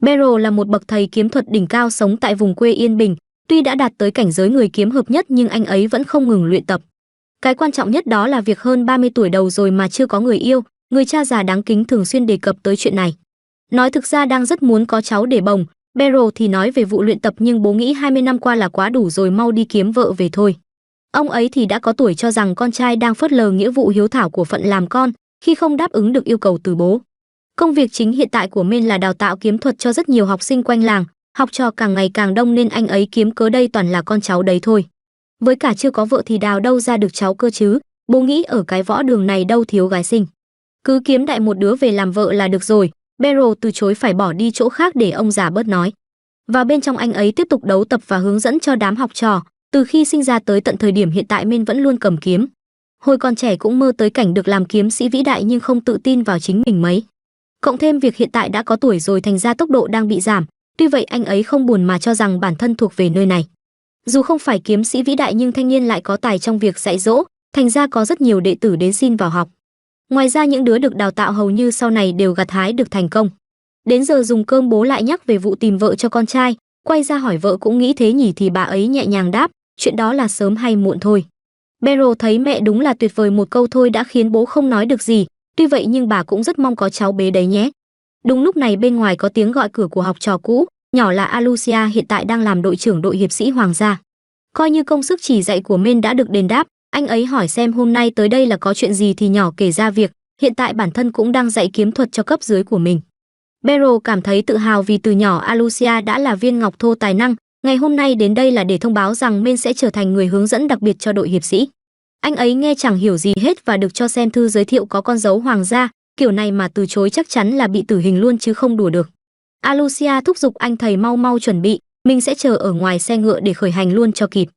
Beryl là một bậc thầy kiếm thuật đỉnh cao sống tại vùng quê Yên Bình, tuy đã đạt tới cảnh giới người kiếm hợp nhất nhưng anh ấy vẫn không ngừng luyện tập. Cái quan trọng nhất đó là việc hơn 30 tuổi đầu rồi mà chưa có người yêu, người cha già đáng kính thường xuyên đề cập tới chuyện này. Nói thực ra đang rất muốn có cháu để bồng, Beryl thì nói về vụ luyện tập nhưng bố nghĩ 20 năm qua là quá đủ rồi, mau đi kiếm vợ về thôi. Ông ấy thì đã có tuổi cho rằng con trai đang phớt lờ nghĩa vụ hiếu thảo của phận làm con khi không đáp ứng được yêu cầu từ bố. Công việc chính hiện tại của Min là đào tạo kiếm thuật cho rất nhiều học sinh quanh làng, học trò càng ngày càng đông nên anh ấy kiếm cớ đây toàn là con cháu đấy thôi. Với cả chưa có vợ thì đào đâu ra được cháu cơ chứ, bố nghĩ ở cái võ đường này đâu thiếu gái xinh. Cứ kiếm đại một đứa về làm vợ là được rồi. Beryl từ chối phải bỏ đi chỗ khác để ông già bớt nói. Và bên trong anh ấy tiếp tục đấu tập và hướng dẫn cho đám học trò. Từ khi sinh ra tới tận thời điểm hiện tại Min vẫn luôn cầm kiếm. Hồi còn trẻ cũng mơ tới cảnh được làm kiếm sĩ vĩ đại nhưng không tự tin vào chính mình mấy. Cộng thêm việc hiện tại đã có tuổi rồi thành ra tốc độ đang bị giảm. Tuy vậy anh ấy không buồn mà cho rằng bản thân thuộc về nơi này. Dù không phải kiếm sĩ vĩ đại nhưng thanh niên lại có tài trong việc dạy dỗ, thành ra có rất nhiều đệ tử đến xin vào học. Ngoài ra những đứa được đào tạo hầu như sau này đều gặt hái được thành công. Đến giờ dùng cơm bố lại nhắc về vụ tìm vợ cho con trai, quay ra hỏi vợ cũng nghĩ thế nhỉ thì bà ấy nhẹ nhàng đáp, chuyện đó là sớm hay muộn thôi. Beryl thấy mẹ đúng là tuyệt vời, một câu thôi đã khiến bố không nói được gì, tuy vậy nhưng bà cũng rất mong có cháu bé đấy nhé. Đúng lúc này bên ngoài có tiếng gọi cửa của học trò cũ, nhỏ là Alucia hiện tại đang làm đội trưởng đội hiệp sĩ hoàng gia. Coi như công sức chỉ dạy của Min đã được đền đáp, anh ấy hỏi xem hôm nay tới đây là có chuyện gì thì nhỏ kể ra việc hiện tại bản thân cũng đang dạy kiếm thuật cho cấp dưới của mình. Beryl cảm thấy tự hào vì từ nhỏ Alucia đã là viên ngọc thô tài năng, ngày hôm nay đến đây là để thông báo rằng Min sẽ trở thành người hướng dẫn đặc biệt cho đội hiệp sĩ. Anh ấy nghe chẳng hiểu gì hết và được cho xem thư giới thiệu có con dấu hoàng gia, kiểu này mà từ chối chắc chắn là bị tử hình luôn chứ không đùa được. Alucia thúc giục anh thầy mau mau chuẩn bị, mình sẽ chờ ở ngoài xe ngựa để khởi hành luôn cho kịp.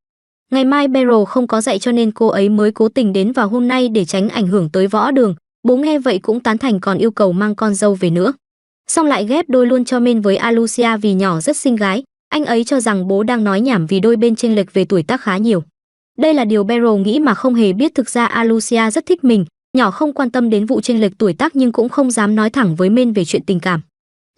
Ngày mai Beryl không có dạy cho nên cô ấy mới cố tình đến vào hôm nay để tránh ảnh hưởng tới võ đường. Bố nghe vậy cũng tán thành còn yêu cầu mang con dâu về nữa. Xong lại ghép đôi luôn cho Min với Alucia vì nhỏ rất xinh gái. Anh ấy cho rằng bố đang nói nhảm vì đôi bên chênh lệch về tuổi tác khá nhiều. Đây là điều Beryl nghĩ mà không hề biết thực ra Alucia rất thích mình. Nhỏ không quan tâm đến vụ chênh lệch tuổi tác nhưng cũng không dám nói thẳng với Min về chuyện tình cảm.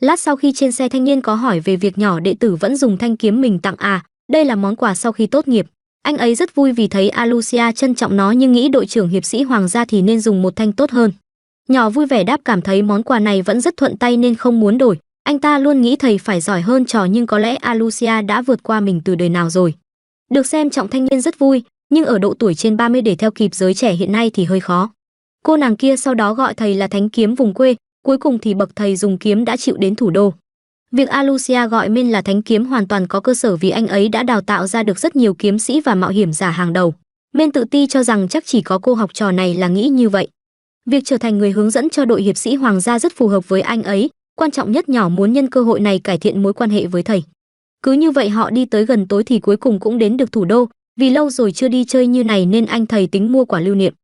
Lát sau khi trên xe thanh niên có hỏi về việc nhỏ đệ tử vẫn dùng thanh kiếm mình tặng đây là món quà sau khi tốt nghiệp. Anh ấy rất vui vì thấy Alucia trân trọng nó nhưng nghĩ đội trưởng hiệp sĩ hoàng gia thì nên dùng một thanh tốt hơn. Nhỏ vui vẻ đáp cảm thấy món quà này vẫn rất thuận tay nên không muốn đổi. Anh ta luôn nghĩ thầy phải giỏi hơn trò nhưng có lẽ Alucia đã vượt qua mình từ đời nào rồi. Được xem trọng thanh niên rất vui, nhưng ở độ tuổi trên 30 để theo kịp giới trẻ hiện nay thì hơi khó. Cô nàng kia sau đó gọi thầy là thánh kiếm vùng quê, cuối cùng thì bậc thầy dùng kiếm đã chịu đến thủ đô. Việc Alucia gọi Min là thánh kiếm hoàn toàn có cơ sở vì anh ấy đã đào tạo ra được rất nhiều kiếm sĩ và mạo hiểm giả hàng đầu. Min tự ti cho rằng chắc chỉ có cô học trò này là nghĩ như vậy. Việc trở thành người hướng dẫn cho đội hiệp sĩ hoàng gia rất phù hợp với anh ấy, quan trọng nhất nhỏ muốn nhân cơ hội này cải thiện mối quan hệ với thầy. Cứ như vậy họ đi tới gần tối thì cuối cùng cũng đến được thủ đô, vì lâu rồi chưa đi chơi như này nên anh thầy tính mua quả lưu niệm.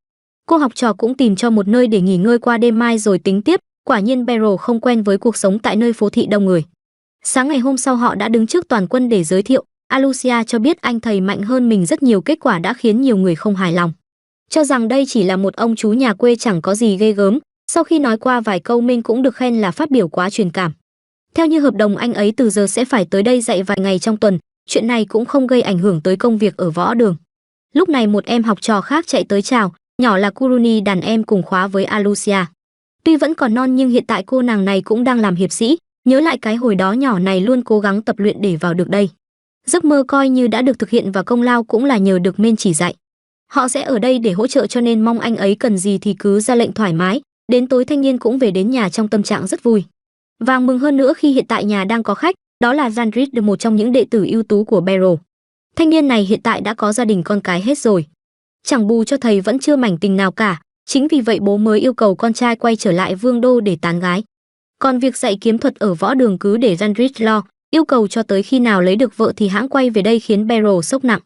Cô học trò cũng tìm cho một nơi để nghỉ ngơi qua đêm mai rồi tính tiếp, quả nhiên Beryl không quen với cuộc sống tại nơi phố thị đông người. Sáng ngày hôm sau họ đã đứng trước toàn quân để giới thiệu, Alucia cho biết anh thầy mạnh hơn mình rất nhiều, kết quả đã khiến nhiều người không hài lòng. Cho rằng đây chỉ là một ông chú nhà quê chẳng có gì ghê gớm, sau khi nói qua vài câu Min cũng được khen là phát biểu quá truyền cảm. Theo như hợp đồng anh ấy từ giờ sẽ phải tới đây dạy vài ngày trong tuần, chuyện này cũng không gây ảnh hưởng tới công việc ở võ đường. Lúc này một em học trò khác chạy tới chào, nhỏ là Kuruni, đàn em cùng khóa với Alucia. Tuy vẫn còn non nhưng hiện tại cô nàng này cũng đang làm hiệp sĩ, nhớ lại cái hồi đó nhỏ này luôn cố gắng tập luyện để vào được đây. Giấc mơ coi như đã được thực hiện và công lao cũng là nhờ được Min chỉ dạy. Họ sẽ ở đây để hỗ trợ cho nên mong anh ấy cần gì thì cứ ra lệnh thoải mái. Đến tối thanh niên cũng về đến nhà trong tâm trạng rất vui. Và mừng hơn nữa khi hiện tại nhà đang có khách, đó là Jandrid, một trong những đệ tử ưu tú của Beryl. Thanh niên này hiện tại đã có gia đình con cái hết rồi. Chẳng bù cho thầy vẫn chưa mảnh tình nào cả, chính vì vậy bố mới yêu cầu con trai quay trở lại vương đô để tán gái. Còn việc dạy kiếm thuật ở võ đường cứ để Jandrid lo, yêu cầu cho tới khi nào lấy được vợ thì hãng quay về đây khiến Beryl sốc nặng.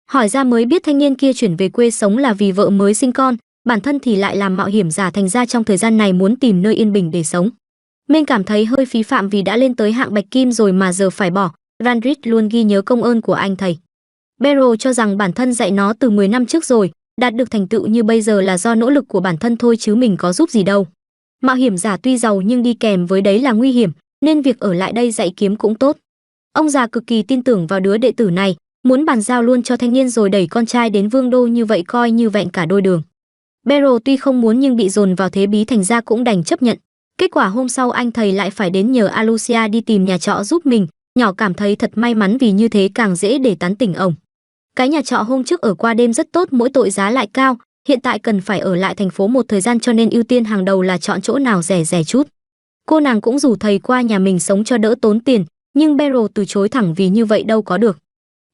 Hỏi ra mới biết thanh niên kia chuyển về quê sống là vì vợ mới sinh con, bản thân thì lại làm mạo hiểm giả, thành ra trong thời gian này muốn tìm nơi yên bình để sống. Min cảm thấy hơi phí phạm vì đã lên tới hạng bạch kim rồi mà giờ phải bỏ. Jandrid luôn ghi nhớ công ơn của anh thầy. Beryl cho rằng bản thân dạy nó từ 10 năm trước rồi, đạt được thành tựu như bây giờ là do nỗ lực của bản thân thôi chứ mình có giúp gì đâu. Mạo hiểm giả tuy giàu nhưng đi kèm với đấy là nguy hiểm, nên việc ở lại đây dạy kiếm cũng tốt. Ông già cực kỳ tin tưởng vào đứa đệ tử này, muốn bàn giao luôn cho thanh niên rồi đẩy con trai đến vương đô, như vậy coi như vẹn cả đôi đường. Beryl tuy không muốn nhưng bị dồn vào thế bí thành ra cũng đành chấp nhận. Kết quả hôm sau anh thầy lại phải đến nhờ Alucia đi tìm nhà trọ giúp mình, nhỏ cảm thấy thật may mắn vì như thế càng dễ để tán tỉnh ổng. Cái nhà trọ hôm trước ở qua đêm rất tốt, mỗi tội giá lại cao, hiện tại cần phải ở lại thành phố một thời gian cho nên ưu tiên hàng đầu là chọn chỗ nào rẻ rẻ chút. Cô nàng cũng rủ thầy qua nhà mình sống cho đỡ tốn tiền, nhưng Beryl từ chối thẳng vì như vậy đâu có được.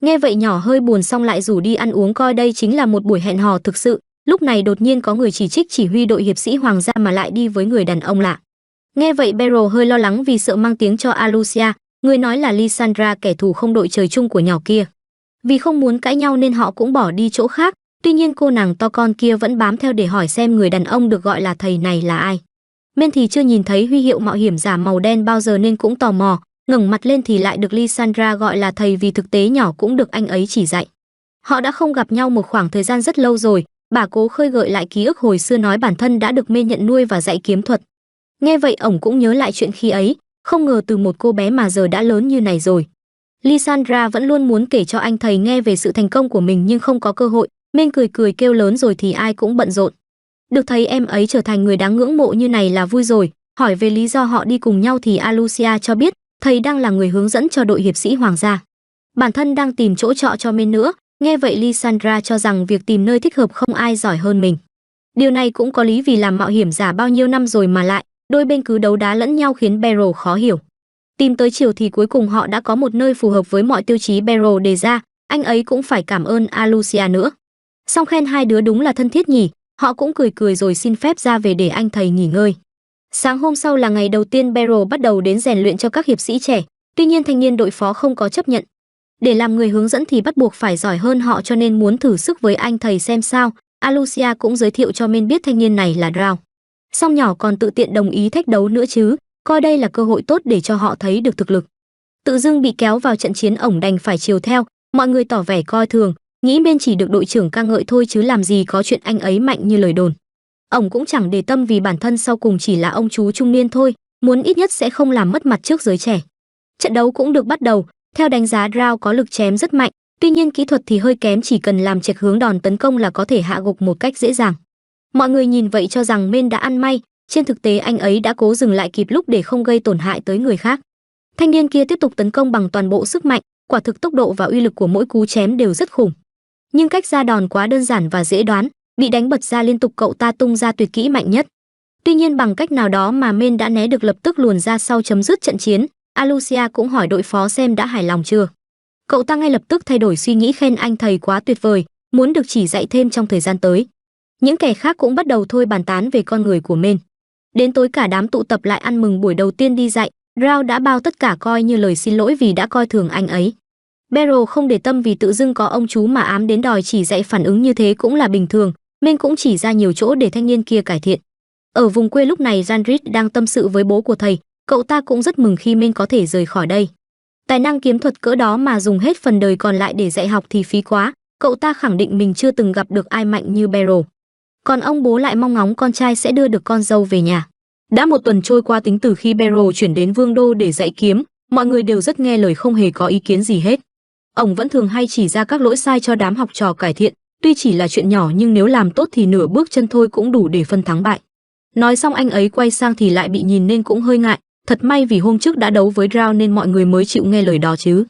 Nghe vậy nhỏ hơi buồn xong lại rủ đi ăn uống coi đây chính là một buổi hẹn hò thực sự. Lúc này đột nhiên có người chỉ trích chỉ huy đội hiệp sĩ hoàng gia mà lại đi với người đàn ông lạ. Nghe vậy Beryl hơi lo lắng vì sợ mang tiếng cho Alucia, người nói là Lysandra kẻ thù không đội trời chung của nhỏ kia. Vì không muốn cãi nhau nên họ cũng bỏ đi chỗ khác, tuy nhiên cô nàng to con kia vẫn bám theo để hỏi xem người đàn ông được gọi là thầy này là ai. Men thì chưa nhìn thấy huy hiệu mạo hiểm giả màu đen bao giờ nên cũng tò mò, ngẩng mặt lên thì lại được Lysandra gọi là thầy vì thực tế nhỏ cũng được anh ấy chỉ dạy. Họ đã không gặp nhau một khoảng thời gian rất lâu rồi, bà cố khơi gợi lại ký ức hồi xưa nói bản thân đã được Men nhận nuôi và dạy kiếm thuật. Nghe vậy ổng cũng nhớ lại chuyện khi ấy, không ngờ từ một cô bé mà giờ đã lớn như này rồi. Lysandra vẫn luôn muốn kể cho anh thầy nghe về sự thành công của mình nhưng không có cơ hội, Men cười cười kêu lớn rồi thì ai cũng bận rộn. Được thấy em ấy trở thành người đáng ngưỡng mộ như này là vui rồi, hỏi về lý do họ đi cùng nhau thì Alucia cho biết, thầy đang là người hướng dẫn cho đội hiệp sĩ hoàng gia. Bản thân đang tìm chỗ trọ cho Men nữa, nghe vậy Lysandra cho rằng việc tìm nơi thích hợp không ai giỏi hơn mình. Điều này cũng có lý vì làm mạo hiểm giả bao nhiêu năm rồi mà lại, đôi bên cứ đấu đá lẫn nhau khiến Beryl khó hiểu. Tìm tới chiều thì cuối cùng họ đã có một nơi phù hợp với mọi tiêu chí Beryl đề ra, anh ấy cũng phải cảm ơn Alucia nữa. Xong khen hai đứa đúng là thân thiết nhỉ, họ cũng cười cười rồi xin phép ra về để anh thầy nghỉ ngơi. Sáng hôm sau là ngày đầu tiên Beryl bắt đầu đến rèn luyện cho các hiệp sĩ trẻ, tuy nhiên thanh niên đội phó không có chấp nhận. Để làm người hướng dẫn thì bắt buộc phải giỏi hơn họ cho nên muốn thử sức với anh thầy xem sao, Alucia cũng giới thiệu cho Men biết thanh niên này là Drow. Xong nhỏ còn tự tiện đồng ý thách đấu nữa chứ, coi đây là cơ hội tốt để cho họ thấy được thực lực. Tự dưng bị kéo vào trận chiến ổng đành phải chiều theo, mọi người tỏ vẻ coi thường, nghĩ Men chỉ được đội trưởng ca ngợi thôi chứ làm gì có chuyện anh ấy mạnh như lời đồn. Ổng cũng chẳng để tâm vì bản thân sau cùng chỉ là ông chú trung niên thôi, muốn ít nhất sẽ không làm mất mặt trước giới trẻ. Trận đấu cũng được bắt đầu, theo đánh giá Drow có lực chém rất mạnh, tuy nhiên kỹ thuật thì hơi kém, chỉ cần làm chệch hướng đòn tấn công là có thể hạ gục một cách dễ dàng. Mọi người nhìn vậy cho rằng Men đã ăn may, trên thực tế anh ấy đã cố dừng lại kịp lúc để không gây tổn hại tới người khác. Thanh niên kia tiếp tục tấn công bằng toàn bộ sức mạnh, quả thực tốc độ và uy lực của mỗi cú chém đều rất khủng. Nhưng cách ra đòn quá đơn giản và dễ đoán, bị đánh bật ra liên tục cậu ta tung ra tuyệt kỹ mạnh nhất. Tuy nhiên bằng cách nào đó mà Men đã né được, lập tức luồn ra sau chấm dứt trận chiến. Alucia cũng hỏi đội phó xem đã hài lòng chưa. Cậu ta ngay lập tức thay đổi suy nghĩ, khen anh thầy quá tuyệt vời, muốn được chỉ dạy thêm trong thời gian tới. Những kẻ khác cũng bắt đầu thôi bàn tán về con người của Men. Đến tối cả đám tụ tập lại ăn mừng buổi đầu tiên đi dạy, Drow đã bao tất cả coi như lời xin lỗi vì đã coi thường anh ấy. Beryl không để tâm vì tự dưng có ông chú mà ám đến đòi chỉ dạy, phản ứng như thế cũng là bình thường. Men cũng chỉ ra nhiều chỗ để thanh niên kia cải thiện. Ở vùng quê lúc này Randrid đang tâm sự với bố của thầy, cậu ta cũng rất mừng khi Men có thể rời khỏi đây. Tài năng kiếm thuật cỡ đó mà dùng hết phần đời còn lại để dạy học thì phí quá, cậu ta khẳng định mình chưa từng gặp được ai mạnh như Beryl. Còn ông bố lại mong ngóng con trai sẽ đưa được con dâu về nhà. Đã một tuần trôi qua tính từ khi Beryl chuyển đến Vương đô để dạy kiếm, mọi người đều rất nghe lời không hề có ý kiến gì hết. Ông vẫn thường hay chỉ ra các lỗi sai cho đám học trò cải thiện, tuy chỉ là chuyện nhỏ nhưng nếu làm tốt thì nửa bước chân thôi cũng đủ để phân thắng bại. Nói xong anh ấy quay sang thì lại bị nhìn nên cũng hơi ngại, thật may vì hôm trước đã đấu với Drow nên mọi người mới chịu nghe lời đó chứ.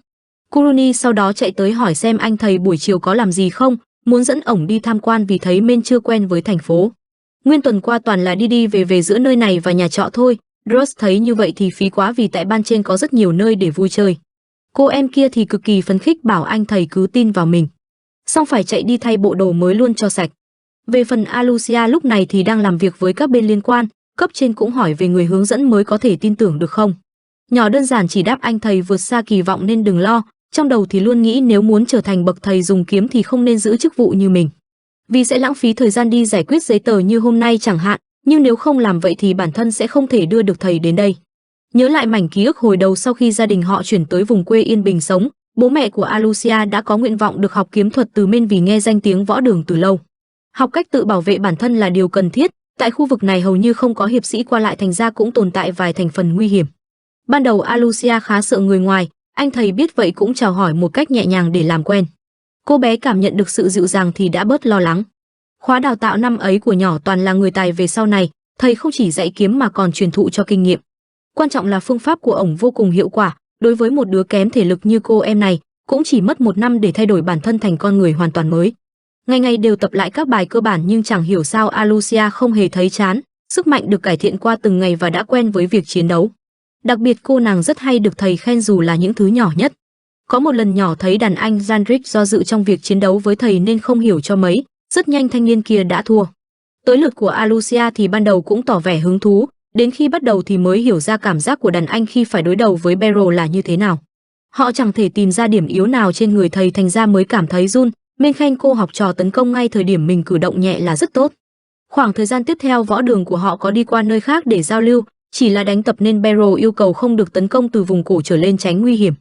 Kuruni sau đó chạy tới hỏi xem anh thầy buổi chiều có làm gì không, muốn dẫn ổng đi tham quan vì thấy Men chưa quen với thành phố. Nguyên tuần qua toàn là đi đi về về giữa nơi này và nhà trọ thôi. Rose thấy như vậy thì phí quá vì tại ban trên có rất nhiều nơi để vui chơi. Cô em kia thì cực kỳ phấn khích bảo anh thầy cứ tin vào mình. Xong phải chạy đi thay bộ đồ mới luôn cho sạch. Về phần Alucia lúc này thì đang làm việc với các bên liên quan, cấp trên cũng hỏi về người hướng dẫn mới có thể tin tưởng được không. Nhỏ đơn giản chỉ đáp anh thầy vượt xa kỳ vọng nên đừng lo, trong đầu thì luôn nghĩ nếu muốn trở thành bậc thầy dùng kiếm thì không nên giữ chức vụ như mình. Vì sẽ lãng phí thời gian đi giải quyết giấy tờ như hôm nay chẳng hạn, nhưng nếu không làm vậy thì bản thân sẽ không thể đưa được thầy đến đây. Nhớ lại mảnh ký ức hồi đầu sau khi gia đình họ chuyển tới vùng quê yên bình sống, bố mẹ của Alucia đã có nguyện vọng được học kiếm thuật từ Men vì nghe danh tiếng võ đường từ lâu. Học cách tự bảo vệ bản thân là điều cần thiết, tại khu vực này hầu như không có hiệp sĩ qua lại thành ra cũng tồn tại vài thành phần nguy hiểm. Ban đầu Alucia khá sợ người ngoài, anh thầy biết vậy cũng chào hỏi một cách nhẹ nhàng để làm quen. Cô bé cảm nhận được sự dịu dàng thì đã bớt lo lắng. Khóa đào tạo năm ấy của nhỏ toàn là người tài về sau này, thầy không chỉ dạy kiếm mà còn truyền thụ cho kinh nghiệm. Quan trọng là phương pháp của ổng vô cùng hiệu quả, đối với một đứa kém thể lực như cô em này, cũng chỉ mất 1 năm để thay đổi bản thân thành con người hoàn toàn mới. Ngày ngày đều tập lại các bài cơ bản nhưng chẳng hiểu sao Alucia không hề thấy chán, sức mạnh được cải thiện qua từng ngày và đã quen với việc chiến đấu. Đặc biệt cô nàng rất hay được thầy khen dù là những thứ nhỏ nhất. Có một lần nhỏ thấy đàn anh Janric do dự trong việc chiến đấu với thầy nên không hiểu cho mấy, rất nhanh thanh niên kia đã thua. Tới lượt của Alucia thì ban đầu cũng tỏ vẻ hứng thú, đến khi bắt đầu thì mới hiểu ra cảm giác của đàn anh khi phải đối đầu với Beryl là như thế nào. Họ chẳng thể tìm ra điểm yếu nào trên người thầy thành ra mới cảm thấy run, nên khen cô học trò tấn công ngay thời điểm mình cử động nhẹ là rất tốt. Khoảng thời gian tiếp theo võ đường của họ có đi qua nơi khác để giao lưu, chỉ là đánh tập nên Beryl yêu cầu không được tấn công từ vùng cổ trở lên tránh nguy hiểm.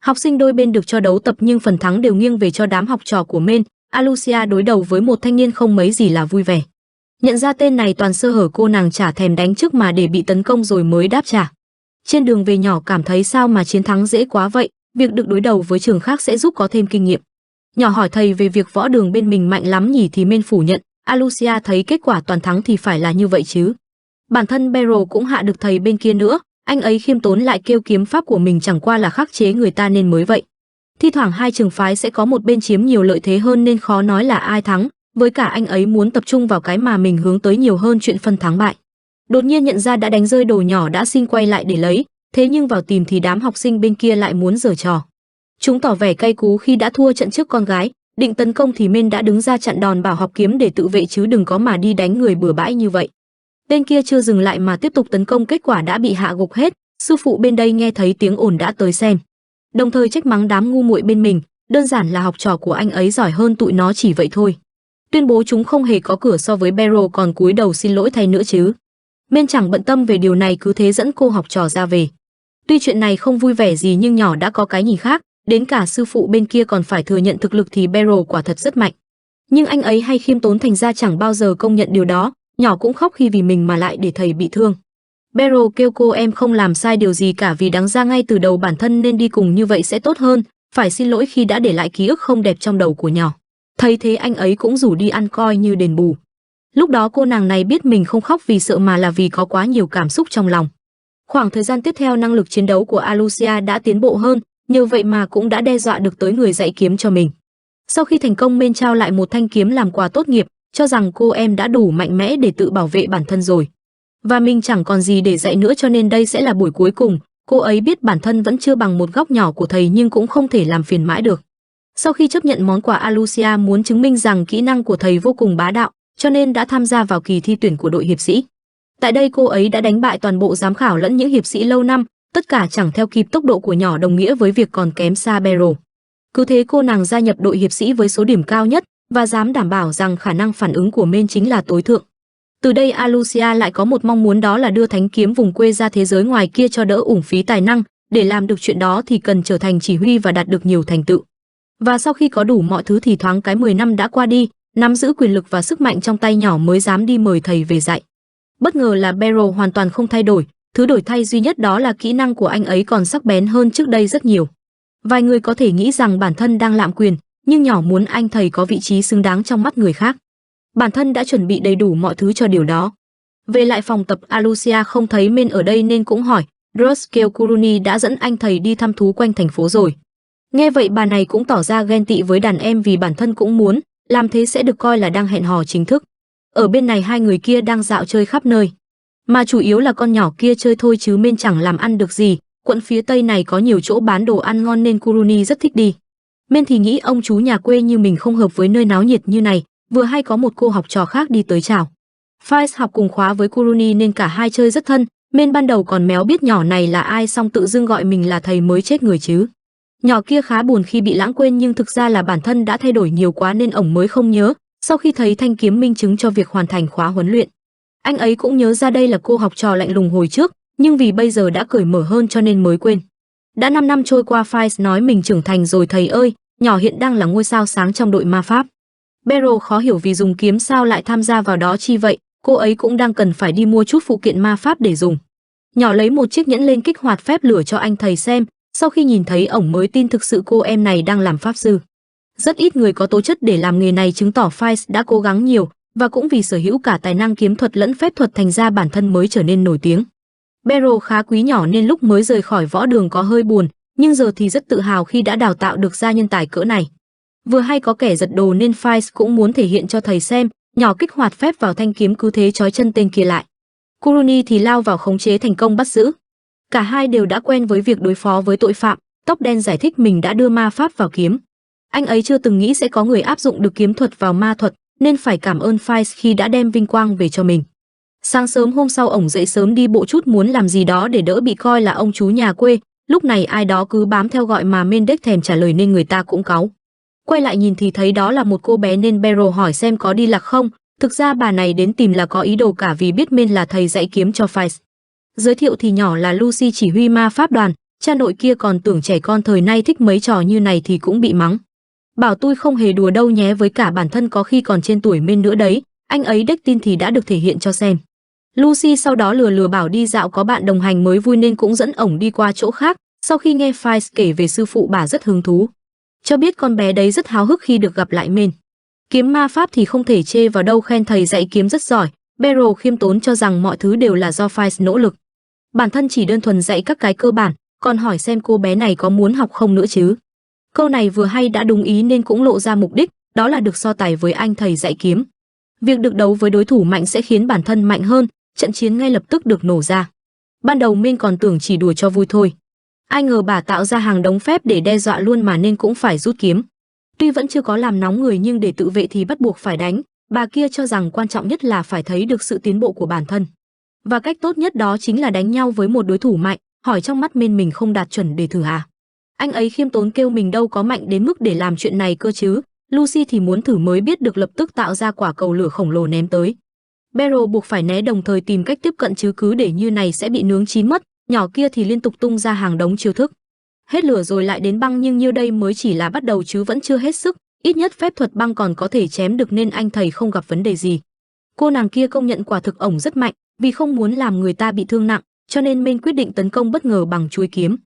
Học sinh đôi bên được cho đấu tập nhưng phần thắng đều nghiêng về cho đám học trò của Men. Alucia đối đầu với một thanh niên không mấy gì là vui vẻ. Nhận ra tên này toàn sơ hở cô nàng chả thèm đánh trước mà để bị tấn công rồi mới đáp trả. Trên đường về nhỏ cảm thấy sao mà chiến thắng dễ quá vậy, việc được đối đầu với trường khác sẽ giúp có thêm kinh nghiệm. Nhỏ hỏi thầy về việc võ đường bên mình mạnh lắm nhỉ thì Men phủ nhận, Alucia thấy kết quả toàn thắng thì phải là như vậy chứ. Bản thân Beryl cũng hạ được thầy bên kia nữa, anh ấy khiêm tốn lại kêu kiếm pháp của mình chẳng qua là khắc chế người ta nên mới vậy. Thi thoảng hai trường phái sẽ có một bên chiếm nhiều lợi thế hơn nên khó nói là ai thắng, với cả anh ấy muốn tập trung vào cái mà mình hướng tới nhiều hơn chuyện phân thắng bại. Đột nhiên nhận ra đã đánh rơi đồ nhỏ đã xin quay lại để lấy, thế nhưng vào tìm thì đám học sinh bên kia lại muốn giở trò. Chúng tỏ vẻ cay cú khi đã thua trận trước con gái, định tấn công thì Men đã đứng ra chặn đòn bảo học kiếm để tự vệ chứ đừng có mà đi đánh người bừa bãi như vậy. Bên kia chưa dừng lại mà tiếp tục tấn công, kết quả đã bị hạ gục hết. Sư phụ bên đây nghe thấy tiếng ồn đã tới xem, đồng thời trách mắng đám ngu muội bên mình, đơn giản là học trò của anh ấy giỏi hơn tụi nó chỉ vậy thôi. Tuyên bố chúng không hề có cửa so với Beryl còn cúi đầu xin lỗi thay nữa chứ. Men chẳng bận tâm về điều này cứ thế dẫn cô học trò ra về. Tuy chuyện này không vui vẻ gì nhưng nhỏ đã có cái nhìn khác, đến cả sư phụ bên kia còn phải thừa nhận thực lực thì Beryl quả thật rất mạnh. Nhưng anh ấy hay khiêm tốn thành ra chẳng bao giờ công nhận điều đó, nhỏ cũng khóc khi vì mình mà lại để thầy bị thương. Beryl kêu cô em không làm sai điều gì cả vì đáng ra ngay từ đầu bản thân nên đi cùng như vậy sẽ tốt hơn, phải xin lỗi khi đã để lại ký ức không đẹp trong đầu của nhỏ. Thấy thế anh ấy cũng rủ đi ăn coi như đền bù. Lúc đó cô nàng này biết mình không khóc vì sợ mà là vì có quá nhiều cảm xúc trong lòng. Khoảng thời gian tiếp theo năng lực chiến đấu của Alucia đã tiến bộ hơn, nhờ vậy mà cũng đã đe dọa được tới người dạy kiếm cho mình. Sau khi thành công Men trao lại một thanh kiếm làm quà tốt nghiệp, cho rằng cô em đã đủ mạnh mẽ để tự bảo vệ bản thân rồi. Và mình chẳng còn gì để dạy nữa cho nên đây sẽ là buổi cuối cùng. Cô ấy biết bản thân vẫn chưa bằng một góc nhỏ của thầy nhưng cũng không thể làm phiền mãi được. Sau khi chấp nhận món quà, Alucia muốn chứng minh rằng kỹ năng của thầy vô cùng bá đạo, cho nên đã tham gia vào kỳ thi tuyển của đội hiệp sĩ. Tại đây cô ấy đã đánh bại toàn bộ giám khảo lẫn những hiệp sĩ lâu năm, tất cả chẳng theo kịp tốc độ của nhỏ đồng nghĩa với việc còn kém xa Beryl. Cứ thế cô nàng gia nhập đội hiệp sĩ với số điểm cao nhất và dám đảm bảo rằng khả năng phản ứng của Men chính là tối thượng. Từ đây Alucia lại có một mong muốn, đó là đưa thánh kiếm vùng quê ra thế giới ngoài kia cho đỡ uổng phí tài năng. Để làm được chuyện đó thì cần trở thành chỉ huy và đạt được nhiều thành tựu. Và sau khi có đủ mọi thứ thì thoáng cái 10 năm đã qua đi, nắm giữ quyền lực và sức mạnh trong tay nhỏ mới dám đi mời thầy về dạy. Bất ngờ là Beryl hoàn toàn không thay đổi, thứ đổi thay duy nhất đó là kỹ năng của anh ấy còn sắc bén hơn trước đây rất nhiều. Vài người có thể nghĩ rằng bản thân đang lạm quyền, nhưng nhỏ muốn anh thầy có vị trí xứng đáng trong mắt người khác. Bản thân đã chuẩn bị đầy đủ mọi thứ cho điều đó. Về lại phòng tập, Alucia không thấy Men ở đây nên cũng hỏi, Rose kêu Kuruni đã dẫn anh thầy đi thăm thú quanh thành phố rồi. Nghe vậy bà này cũng tỏ ra ghen tị với đàn em vì bản thân cũng muốn, làm thế sẽ được coi là đang hẹn hò chính thức. Ở bên này hai người kia đang dạo chơi khắp nơi. Mà chủ yếu là con nhỏ kia chơi thôi chứ Men chẳng làm ăn được gì, quận phía tây này có nhiều chỗ bán đồ ăn ngon nên Kuruni rất thích đi. Men thì nghĩ ông chú nhà quê như mình không hợp với nơi náo nhiệt như này, vừa hay có một cô học trò khác đi tới chào. Faiz học cùng khóa với Kuruni nên cả hai chơi rất thân, Men ban đầu còn méo biết nhỏ này là ai xong tự dưng gọi mình là thầy mới chết người chứ. Nhỏ kia khá buồn khi bị lãng quên nhưng thực ra là bản thân đã thay đổi nhiều quá nên ổng mới không nhớ, sau khi thấy thanh kiếm minh chứng cho việc hoàn thành khóa huấn luyện. Anh ấy cũng nhớ ra đây là cô học trò lạnh lùng hồi trước, nhưng vì bây giờ đã cởi mở hơn cho nên mới quên. Đã 5 năm trôi qua, Faiz nói mình trưởng thành rồi thầy ơi, nhỏ hiện đang là ngôi sao sáng trong đội ma pháp. Beryl khó hiểu vì dùng kiếm sao lại tham gia vào đó chi vậy, cô ấy cũng đang cần phải đi mua chút phụ kiện ma pháp để dùng. Nhỏ lấy một chiếc nhẫn lên kích hoạt phép lửa cho anh thầy xem, sau khi nhìn thấy ổng mới tin thực sự cô em này đang làm pháp sư. Rất ít người có tố chất để làm nghề này, chứng tỏ Fice đã cố gắng nhiều, và cũng vì sở hữu cả tài năng kiếm thuật lẫn phép thuật thành ra bản thân mới trở nên nổi tiếng. Beryl khá quý nhỏ nên lúc mới rời khỏi võ đường có hơi buồn, nhưng giờ thì rất tự hào khi đã đào tạo được ra nhân tài cỡ này. Vừa hay có kẻ giật đồ nên Fice cũng muốn thể hiện cho thầy xem, nhỏ kích hoạt phép vào thanh kiếm cứ thế trói chân tên kia lại. Kuroni thì lao vào khống chế thành công bắt giữ. Cả hai đều đã quen với việc đối phó với tội phạm. Tóc đen giải thích mình đã đưa ma pháp vào kiếm. Anh ấy chưa từng nghĩ sẽ có người áp dụng được kiếm thuật vào ma thuật, nên phải cảm ơn Fice khi đã đem vinh quang về cho mình. Sáng sớm hôm sau ổng dậy sớm đi bộ chút, muốn làm gì đó để đỡ bị coi là ông chú nhà quê. Lúc này ai đó cứ bám theo gọi mà Mendes thèm trả lời nên người ta cũng cáu. Quay lại nhìn thì thấy đó là một cô bé nên Beryl hỏi xem có đi lạc không. Thực ra bà này đến tìm là có ý đồ cả vì biết Men là thầy dạy kiếm cho Fice. Giới thiệu thì nhỏ là Lucy chỉ huy ma pháp đoàn, cha nội kia còn tưởng trẻ con thời nay thích mấy trò như này thì cũng bị mắng. Bảo tôi không hề đùa đâu nhé, với cả bản thân có khi còn trên tuổi Men nữa đấy, anh ấy đếch tin thì đã được thể hiện cho xem. Lucy sau đó lừa bảo đi dạo có bạn đồng hành mới vui nên cũng dẫn ổng đi qua chỗ khác. Sau khi nghe Fice kể về sư phụ, bà rất hứng thú, cho biết con bé đấy rất háo hức khi được gặp lại Men. Kiếm ma pháp thì không thể chê vào đâu, khen thầy dạy kiếm rất giỏi. Beryl khiêm tốn cho rằng mọi thứ đều là do Fice nỗ lực. Bản thân chỉ đơn thuần dạy các cái cơ bản, còn hỏi xem cô bé này có muốn học không nữa chứ. Câu này vừa hay đã đúng ý nên cũng lộ ra mục đích, đó là được so tài với anh thầy dạy kiếm. Việc được đấu với đối thủ mạnh sẽ khiến bản thân mạnh hơn, trận chiến ngay lập tức được nổ ra. Ban đầu Men còn tưởng chỉ đùa cho vui thôi. Ai ngờ bà tạo ra hàng đống phép để đe dọa luôn mà nên cũng phải rút kiếm. Tuy vẫn chưa có làm nóng người nhưng để tự vệ thì bắt buộc phải đánh. Bà kia cho rằng quan trọng nhất là phải thấy được sự tiến bộ của bản thân. Và cách tốt nhất đó chính là đánh nhau với một đối thủ mạnh, hỏi trong mắt Men mình không đạt chuẩn để thử à. Anh ấy khiêm tốn kêu mình đâu có mạnh đến mức để làm chuyện này cơ chứ. Lucy thì muốn thử mới biết được lập tức tạo ra quả cầu lửa khổng lồ ném tới. Beryl buộc phải né đồng thời tìm cách tiếp cận chứ cứ để như này sẽ bị nướng chín mất. Nhỏ kia thì liên tục tung ra hàng đống chiêu thức. Hết lửa rồi lại đến băng, nhưng nhiêu đây mới chỉ là bắt đầu chứ vẫn chưa hết sức. Ít nhất phép thuật băng còn có thể chém được nên anh thầy không gặp vấn đề gì. Cô nàng kia công nhận quả thực ổng rất mạnh, vì không muốn làm người ta bị thương nặng, cho nên Men quyết định tấn công bất ngờ bằng chuôi kiếm.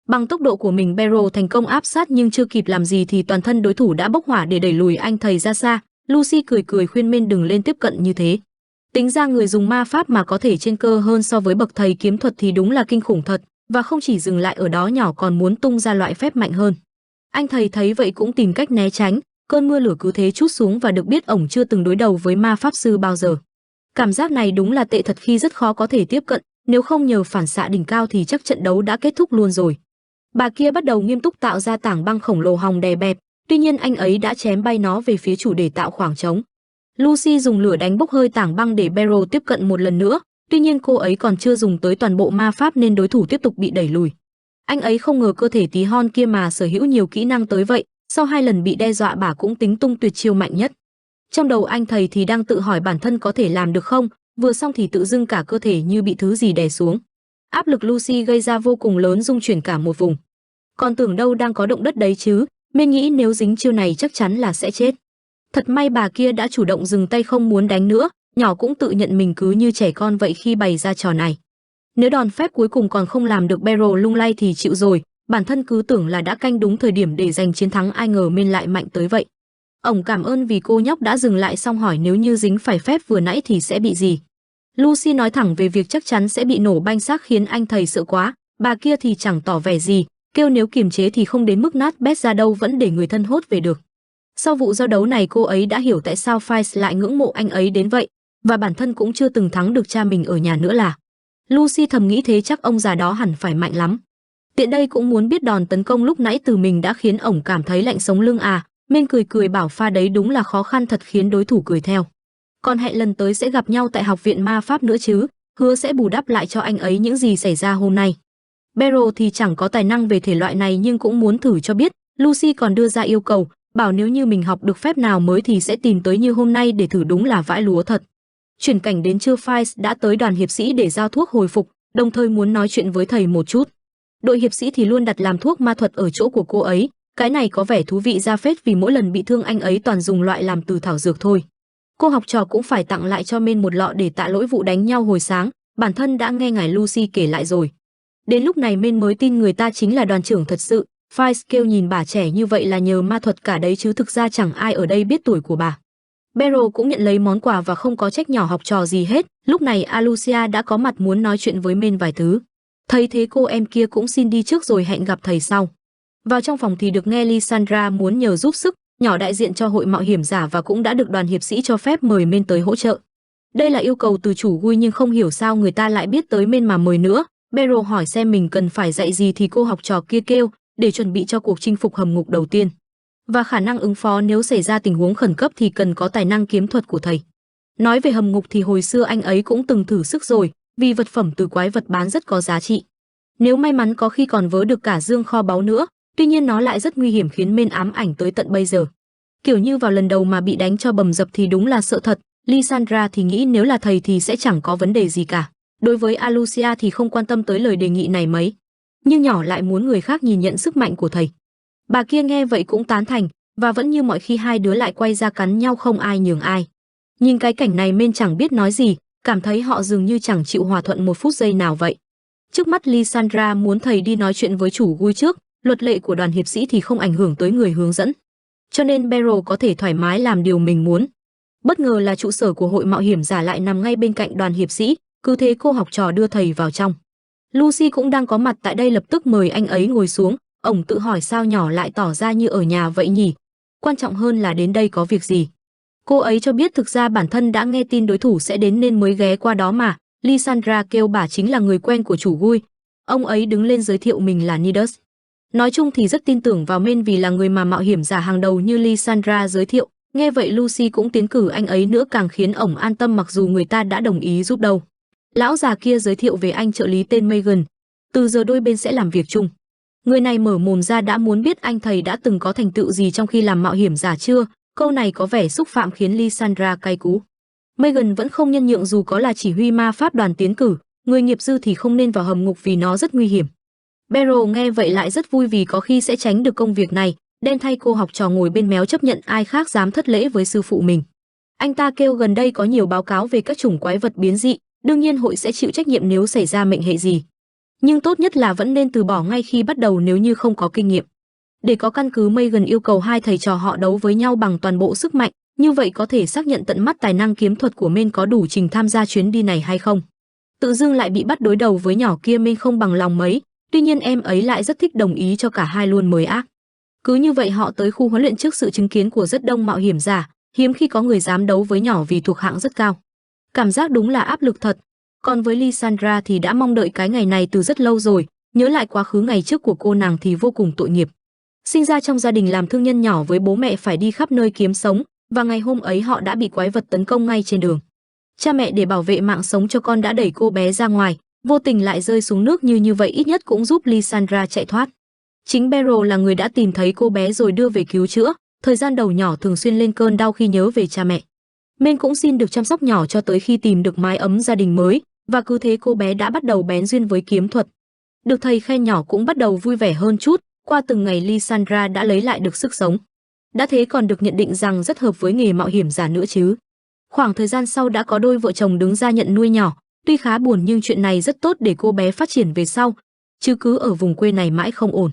Bằng tốc độ của mình, Beryl thành công áp sát nhưng chưa kịp làm gì thì toàn thân đối thủ đã bốc hỏa để đẩy lùi anh thầy ra xa. Lucy cười khuyên Men đừng lên tiếp cận như thế. Tính ra người dùng ma pháp mà có thể trên cơ hơn so với bậc thầy kiếm thuật thì đúng là kinh khủng thật, và không chỉ dừng lại ở đó, nhỏ còn muốn tung ra loại phép mạnh hơn. Anh thầy thấy vậy cũng tìm cách né tránh, cơn mưa lửa cứ thế trút xuống và được biết ổng chưa từng đối đầu với ma pháp sư bao giờ. Cảm giác này đúng là tệ thật khi rất khó có thể tiếp cận, nếu không nhờ phản xạ đỉnh cao thì chắc trận đấu đã kết thúc luôn rồi. Bà kia bắt đầu nghiêm túc tạo ra tảng băng khổng lồ hòng đè bẹp, tuy nhiên anh ấy đã chém bay nó về phía chủ để tạo khoảng trống. Lucy dùng lửa đánh bốc hơi tảng băng để Beryl tiếp cận một lần nữa, tuy nhiên cô ấy còn chưa dùng tới toàn bộ ma pháp nên đối thủ tiếp tục bị đẩy lùi. Anh ấy không ngờ cơ thể tí hon kia mà sở hữu nhiều kỹ năng tới vậy, sau 2 lần bị đe dọa bà cũng tính tung tuyệt chiêu mạnh nhất. Trong đầu anh thầy thì đang tự hỏi bản thân có thể làm được không, vừa xong thì tự dưng cả cơ thể như bị thứ gì đè xuống. Áp lực Lucy gây ra vô cùng lớn, rung chuyển cả một vùng. Còn tưởng đâu đang có động đất đấy chứ, Men nghĩ nếu dính chiêu này chắc chắn là sẽ chết. Thật may bà kia đã chủ động dừng tay không muốn đánh nữa, nhỏ cũng tự nhận mình cứ như trẻ con vậy khi bày ra trò này. Nếu đòn phép cuối cùng còn không làm được Beryl lung lay thì chịu rồi, bản thân cứ tưởng là đã canh đúng thời điểm để giành chiến thắng, ai ngờ Men lại mạnh tới vậy. Ổng cảm ơn vì cô nhóc đã dừng lại, xong hỏi nếu như dính phải phép vừa nãy thì sẽ bị gì. Lucy nói thẳng về việc chắc chắn sẽ bị nổ banh xác khiến anh thầy sợ quá, bà kia thì chẳng tỏ vẻ gì, kêu nếu kiềm chế thì không đến mức nát bét ra đâu, vẫn để người thân hốt về được. Sau vụ giao đấu này cô ấy đã hiểu tại sao Fice lại ngưỡng mộ anh ấy đến vậy, và bản thân cũng chưa từng thắng được cha mình ở nhà nữa là. Lucy thầm nghĩ thế chắc ông già đó hẳn phải mạnh lắm. Tiện đây cũng muốn biết đòn tấn công lúc nãy từ mình đã khiến ổng cảm thấy lạnh sống lưng à. Men cười bảo pha đấy đúng là khó khăn thật, khiến đối thủ cười theo. Còn hẹn lần tới sẽ gặp nhau tại học viện ma pháp nữa chứ, hứa sẽ bù đắp lại cho anh ấy những gì xảy ra hôm nay. Beryl thì chẳng có tài năng về thể loại này nhưng cũng muốn thử cho biết. Lucy còn đưa ra yêu cầu, bảo nếu như mình học được phép nào mới thì sẽ tìm tới như hôm nay để thử, đúng là vãi lúa thật. Chuyển cảnh đến trưa, Fice đã tới đoàn hiệp sĩ để giao thuốc hồi phục, đồng thời muốn nói chuyện với thầy một chút. Đội hiệp sĩ thì luôn đặt làm thuốc ma thuật ở chỗ của cô ấy, cái này có vẻ thú vị ra phết vì mỗi lần bị thương anh ấy toàn dùng loại làm từ thảo dược thôi. Cô học trò cũng phải tặng lại cho Men một lọ để tạ lỗi vụ đánh nhau hồi sáng, bản thân đã nghe ngài Lucy kể lại rồi. Đến lúc này Men mới tin người ta chính là đoàn trưởng thật sự. Files kêu nhìn bà trẻ như vậy là nhờ ma thuật cả đấy chứ thực ra chẳng ai ở đây biết tuổi của bà. Beryl cũng nhận lấy món quà và không có trách nhỏ học trò gì hết. Lúc này Alucia đã có mặt muốn nói chuyện với Men vài thứ. Thấy thế cô em kia cũng xin đi trước rồi hẹn gặp thầy sau. Vào trong phòng thì được nghe Lysandra muốn nhờ giúp sức, nhỏ đại diện cho hội mạo hiểm giả và cũng đã được đoàn hiệp sĩ cho phép mời Men tới hỗ trợ. Đây là yêu cầu từ chủ Gui nhưng không hiểu sao người ta lại biết tới Men mà mời nữa. Beryl hỏi xem mình cần phải dạy gì thì cô học trò kia kêu để chuẩn bị cho cuộc chinh phục hầm ngục đầu tiên. Và khả năng ứng phó nếu xảy ra tình huống khẩn cấp thì cần có tài năng kiếm thuật của thầy. Nói về hầm ngục thì hồi xưa anh ấy cũng từng thử sức rồi, vì vật phẩm từ quái vật bán rất có giá trị. Nếu may mắn có khi còn vớ được cả dương kho báu nữa, tuy nhiên nó lại rất nguy hiểm khiến Men ám ảnh tới tận bây giờ. Kiểu như vào lần đầu mà bị đánh cho bầm dập thì đúng là sợ thật. Lysandra thì nghĩ nếu là thầy thì sẽ chẳng có vấn đề gì cả. Đối với Alucia thì không quan tâm tới lời đề nghị này mấy. Nhưng nhỏ lại muốn người khác nhìn nhận sức mạnh của thầy. Bà kia nghe vậy cũng tán thành, và vẫn như mọi khi hai đứa lại quay ra cắn nhau không ai nhường ai. Nhìn cái cảnh này Men chẳng biết nói gì, cảm thấy họ dường như chẳng chịu hòa thuận một phút giây nào vậy. Trước mắt Lysandra muốn thầy đi nói chuyện với chủ Gui trước, luật lệ của đoàn hiệp sĩ thì không ảnh hưởng tới người hướng dẫn. Cho nên Beryl có thể thoải mái làm điều mình muốn. Bất ngờ là trụ sở của hội mạo hiểm giả lại nằm ngay bên cạnh đoàn hiệp sĩ, cứ thế cô học trò đưa thầy vào trong. Lucy cũng đang có mặt tại đây lập tức mời anh ấy ngồi xuống, ổng tự hỏi sao nhỏ lại tỏ ra như ở nhà vậy nhỉ? Quan trọng hơn là đến đây có việc gì? Cô ấy cho biết thực ra bản thân đã nghe tin đối thủ sẽ đến nên mới ghé qua đó mà. Lysandra kêu bà chính là người quen của chủ Gui. Ông ấy đứng lên giới thiệu mình là Nidus. Nói chung thì rất tin tưởng vào Men vì là người mà mạo hiểm giả hàng đầu như Lysandra giới thiệu. Nghe vậy Lucy cũng tiến cử anh ấy nữa càng khiến ổng an tâm mặc dù người ta đã đồng ý giúp đâu. Lão già kia giới thiệu về anh trợ lý tên Megan. Từ giờ đôi bên sẽ làm việc chung. Người này mở mồm ra đã muốn biết anh thầy đã từng có thành tựu gì trong khi làm mạo hiểm giả chưa. Câu này có vẻ xúc phạm khiến Lysandra cay cú. Megan vẫn không nhân nhượng dù có là chỉ huy ma pháp đoàn tiến cử, người nghiệp dư thì không nên vào hầm ngục vì nó rất nguy hiểm. Beryl nghe vậy lại rất vui vì có khi sẽ tránh được công việc này, đen thay cô học trò ngồi bên méo chấp nhận ai khác dám thất lễ với sư phụ mình. Anh ta kêu gần đây có nhiều báo cáo về các chủng quái vật biến dị, đương nhiên hội sẽ chịu trách nhiệm nếu xảy ra mệnh hệ gì. Nhưng tốt nhất là vẫn nên từ bỏ ngay khi bắt đầu nếu như không có kinh nghiệm. Để có căn cứ Megan yêu cầu hai thầy trò họ đấu với nhau bằng toàn bộ sức mạnh, như vậy có thể xác nhận tận mắt tài năng kiếm thuật của Men có đủ trình tham gia chuyến đi này hay không. Tự dưng lại bị bắt đối đầu với nhỏ kia Men không bằng lòng mấy, tuy nhiên em ấy lại rất thích đồng ý cho cả hai luôn mới ác. Cứ như vậy họ tới khu huấn luyện trước sự chứng kiến của rất đông mạo hiểm giả, hiếm khi có người dám đấu với nhỏ vì thuộc hạng rất cao. Cảm giác đúng là áp lực thật. Còn với Lysandra thì đã mong đợi cái ngày này từ rất lâu rồi, nhớ lại quá khứ ngày trước của cô nàng thì vô cùng tội nghiệp. Sinh ra trong gia đình làm thương nhân nhỏ với bố mẹ phải đi khắp nơi kiếm sống, và ngày hôm ấy họ đã bị quái vật tấn công ngay trên đường. Cha mẹ để bảo vệ mạng sống cho con đã đẩy cô bé ra ngoài, vô tình lại rơi xuống nước như vậy ít nhất cũng giúp Lysandra chạy thoát. Chính Beryl là người đã tìm thấy cô bé rồi đưa về cứu chữa, thời gian đầu nhỏ thường xuyên lên cơn đau khi nhớ về cha mẹ. Men cũng xin được chăm sóc nhỏ cho tới khi tìm được mái ấm gia đình mới, và cứ thế cô bé đã bắt đầu bén duyên với kiếm thuật. Được thầy khen nhỏ cũng bắt đầu vui vẻ hơn chút, qua từng ngày Lysandra đã lấy lại được sức sống. Đã thế còn được nhận định rằng rất hợp với nghề mạo hiểm giả nữa chứ. Khoảng thời gian sau đã có đôi vợ chồng đứng ra nhận nuôi nhỏ, tuy khá buồn nhưng chuyện này rất tốt để cô bé phát triển về sau, chứ cứ ở vùng quê này mãi không ổn.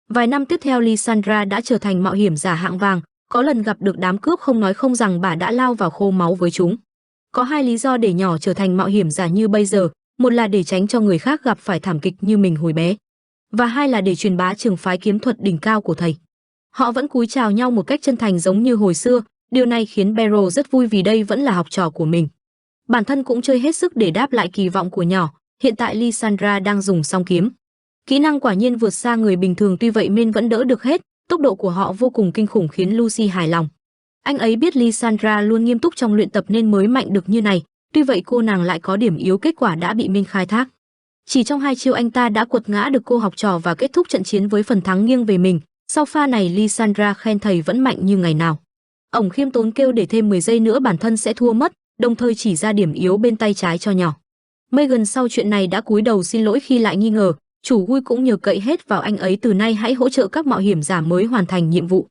Vài năm tiếp theo Lysandra đã trở thành mạo hiểm giả hạng vàng, có lần gặp được đám cướp không nói không rằng bà đã lao vào khô máu với chúng. Có hai lý do để nhỏ trở thành mạo hiểm giả như bây giờ, một là để tránh cho người khác gặp phải thảm kịch như mình hồi bé, và hai là để truyền bá trường phái kiếm thuật đỉnh cao của thầy. Họ vẫn cúi chào nhau một cách chân thành giống như hồi xưa, điều này khiến Beryl rất vui vì đây vẫn là học trò của mình. Bản thân cũng chơi hết sức để đáp lại kỳ vọng của nhỏ, hiện tại Lysandra đang dùng song kiếm. Kỹ năng quả nhiên vượt xa người bình thường tuy vậy Men vẫn đỡ được hết, tốc độ của họ vô cùng kinh khủng khiến Lucy hài lòng. Anh ấy biết Lysandra luôn nghiêm túc trong luyện tập nên mới mạnh được như này, tuy vậy cô nàng lại có điểm yếu kết quả đã bị Men khai thác. Chỉ trong 2 chiêu anh ta đã quật ngã được cô học trò và kết thúc trận chiến với phần thắng nghiêng về mình. Sau pha này Lysandra khen thầy vẫn mạnh như ngày nào. Ổng khiêm tốn kêu để thêm 10 giây nữa bản thân sẽ thua mất, đồng thời chỉ ra điểm yếu bên tay trái cho nhỏ. Megan sau chuyện này đã cúi đầu xin lỗi khi lại nghi ngờ, chủ Gui cũng nhờ cậy hết vào anh ấy từ nay hãy hỗ trợ các mạo hiểm giả mới hoàn thành nhiệm vụ.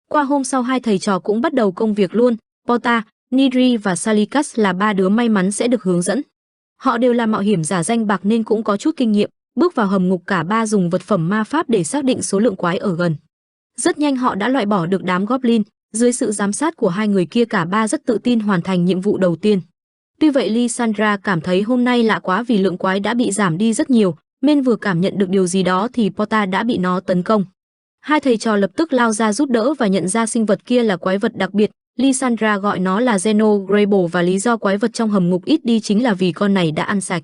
Qua hôm sau hai thầy trò cũng bắt đầu công việc luôn, Porta, Nidri và Salikas là 3 đứa may mắn sẽ được hướng dẫn. Họ đều là mạo hiểm giả danh bạc nên cũng có chút kinh nghiệm. Bước vào hầm ngục, cả ba dùng vật phẩm ma pháp để xác định số lượng quái ở gần. Rất nhanh họ đã loại bỏ được đám goblin. Dưới sự giám sát của hai người kia, cả ba rất tự tin hoàn thành nhiệm vụ đầu tiên. Tuy vậy Lysandra cảm thấy hôm nay lạ quá vì lượng quái đã bị giảm đi rất nhiều. Men vừa cảm nhận được điều gì đó thì Porta đã bị nó tấn công. Hai thầy trò lập tức lao ra giúp đỡ và nhận ra sinh vật kia là quái vật đặc biệt. Lysandra gọi nó là Xenograble và lý do quái vật trong hầm ngục ít đi chính là vì con này đã ăn sạch.